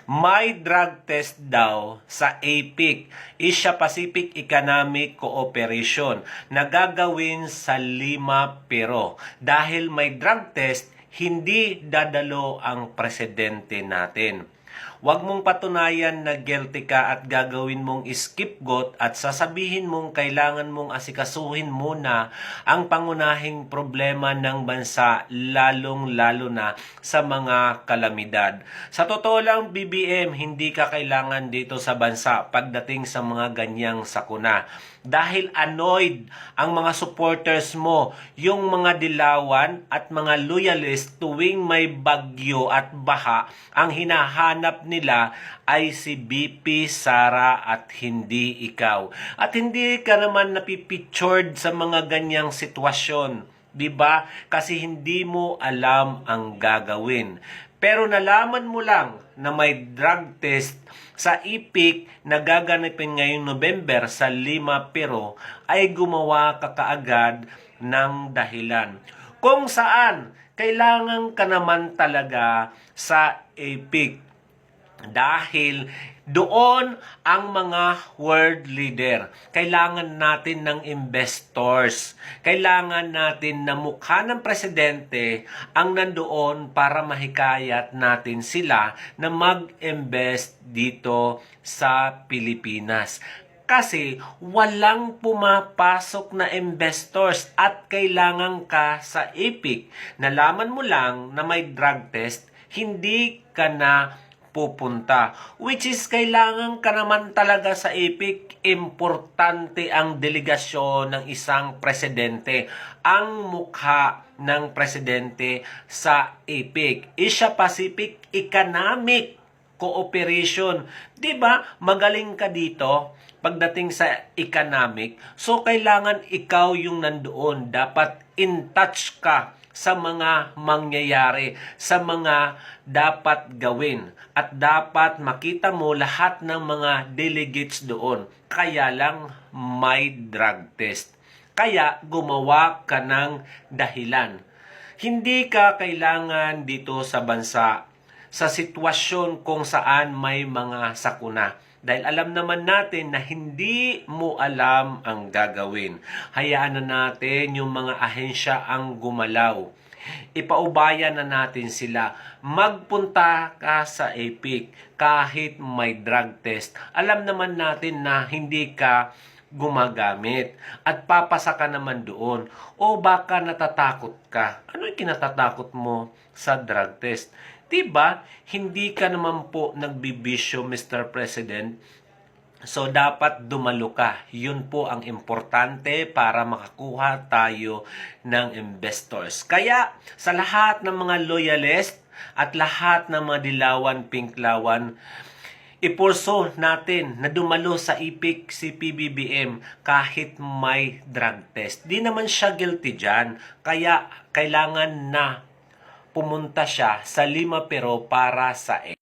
May drug test daw sa APEC, Asia Pacific Economic Cooperation, na gagawin sa Lima, Peru. Dahil may drug test, hindi dadalo ang presidente natin. Huwag mong patunayan na guilty ka at gagawin mong scapegoat at sasabihin mong kailangan mong asikasuhin muna ang pangunahing problema ng bansa, lalong-lalo na sa mga kalamidad. Sa totoo lang, BBM, hindi ka kailangan dito sa bansa pagdating sa mga ganyang sakuna. Dahil annoyed ang mga supporters mo, yung mga dilawan at mga loyalist tuwing may bagyo at baha, ang hinahanap nila ay si BP Sara at hindi ikaw. At hindi ka naman napipictured sa mga ganyang sitwasyon, 'di ba? Kasi hindi mo alam ang gagawin. Pero nalaman mo lang na may drug test sa IPIC na gaganapin ngayong November sa Lima, Peru, ay gumawa ka kaagad ng dahilan. Kung saan, kailangan ka naman talaga sa IPIC. Dahil doon ang mga world leader. Kailangan natin ng investors. Kailangan natin na mukha ng presidente ang nandoon para mahikayat natin sila na mag-invest dito sa Pilipinas. Kasi walang pumapasok na investors at kailangan ka sa IPIC. Nalaman mo lang na may drug test, hindi ka na pupunta. Which is, kailangan ka naman talaga sa IPIC. Importante ang delegasyon ng isang presidente. Ang mukha ng presidente sa IPIC, Asia Pacific Economic Cooperation. 'Di ba? Magaling ka dito pagdating sa economic. So, kailangan ikaw yung nandoon. Dapat in touch ka sa mga mangyayari, sa mga dapat gawin. At dapat makita mo lahat ng mga delegates doon. Kaya lang may drug test. Kaya gumawa ka ng dahilan. Hindi ka kailangan dito sa bansa sa sitwasyon kung saan may mga sakuna. Dahil alam naman natin na hindi mo alam ang gagawin. Hayaan na natin yung mga ahensya ang gumalaw. Ipaubaya na natin sila. Magpunta ka sa APIC kahit may drug test. Alam naman natin na hindi ka gumagamit at papasa ka naman doon. O baka natatakot ka. Ano yung kinatatakot mo sa drug test? Diba? Hindi ka naman po nagbibisyo, Mr. President. So, dapat dumalo ka. Yun po ang importante para makakuha tayo ng investors. Kaya, sa lahat ng mga loyalist at lahat ng mga dilawan, pinklawan, ipurso natin na dumalo sa IPIC si PBBM kahit may drug test. Di naman siya guilty dyan. Kaya, kailangan na pumunta siya sa Lima, Peru para sa